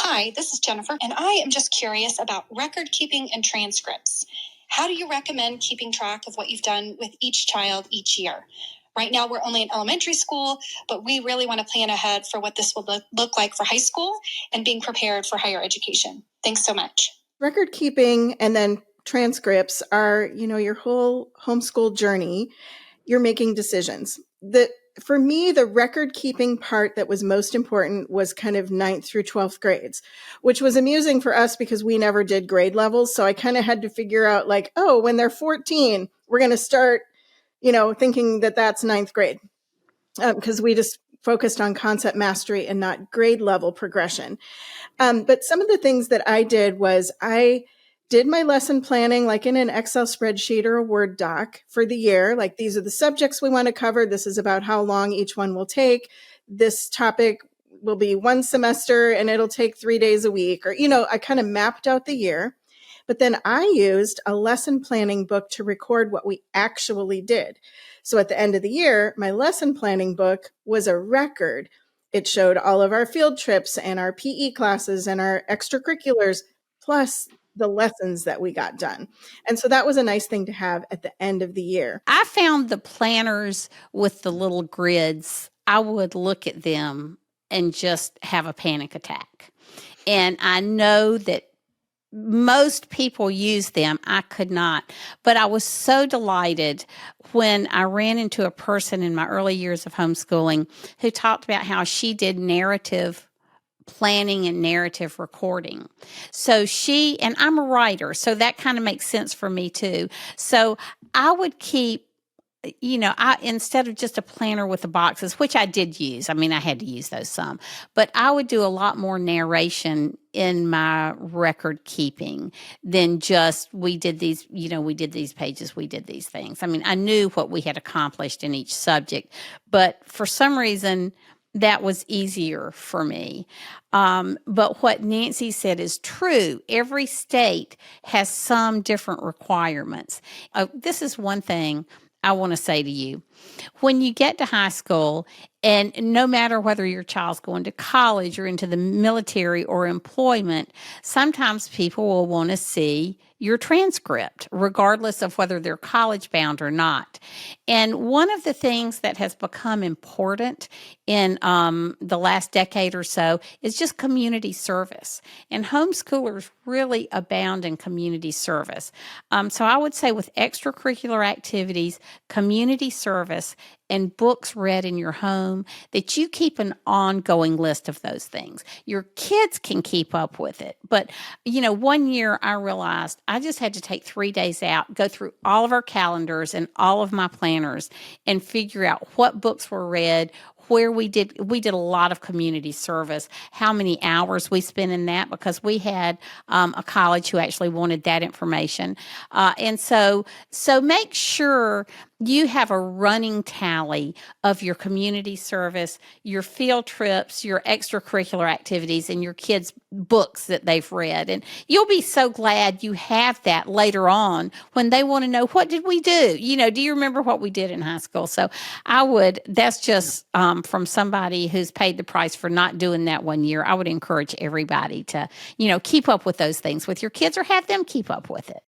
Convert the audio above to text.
Hi, this is Jennifer, and I am just curious about record keeping and transcripts. How do you recommend keeping track of what you've done with each child each year? Right now, we're only in elementary school, but we really want to plan ahead for what this will look like for high school and being prepared for higher education. Thanks so much. Record keeping and then transcripts are, your whole homeschool journey. You're making decisions. For me, the record keeping part that was most important was kind of 9th through 12th grades, which was amusing for us because we never did grade levels. So I kind of had to figure out when they're 14, we're going to start, thinking that that's 9th grade because we just focused on concept mastery and not grade level progression. But some of the things that I did was I did my lesson planning like in an Excel spreadsheet or a Word doc for the year. Like, these are the subjects we want to cover. This is about how long each one will take. This topic will be one semester and it'll take 3 days a week. Or, I kind of mapped out the year. But then I used a lesson planning book to record what we actually did. So at the end of the year, my lesson planning book was a record. It showed all of our field trips and our PE classes and our extracurriculars, plus the lessons that we got done. And so that was a nice thing to have at the end of the year. I found the planners with the little grids, I would look at them and just have a panic attack. And I know that most people use them. I could not. But I was so delighted when I ran into a person in my early years of homeschooling who talked about how she did narrative planning and narrative recording. So and I'm a writer, so that kind of makes sense for me too. So I would keep, instead of just a planner with the boxes, which I did use. I mean, I had to use those some, but I would do a lot more narration in my record keeping than just we did these pages, we did these things. I mean, I knew what we had accomplished in each subject, but for some reason, that was easier for me. But what Nancy said is true. Every state has some different requirements. This is one thing I want to say to you. When you get to high school, and no matter whether your child's going to college or into the military or employment, sometimes people will want to see your transcript, regardless of whether they're college bound or not. And one of the things that has become important in the last decade or so is just community service. And homeschoolers really abound in community service. So I would say with extracurricular activities, community service, and books read in your home, that you keep an ongoing list of those things. Your kids can keep up with it. But, one year I realized I just had to take 3 days out, go through all of our calendars and all of my planners and figure out what books were read, where we did a lot of community service, how many hours we spent in that, because we had a college who actually wanted that information. And so make sure you have a running tally of your community service, your field trips, your extracurricular activities, and your kids' books that they've read. And you'll be so glad you have that later on when they want to know, what did we do? Do you remember what we did in high school? So that's just from somebody who's paid the price for not doing that one year. I would encourage everybody to, keep up with those things with your kids or have them keep up with it.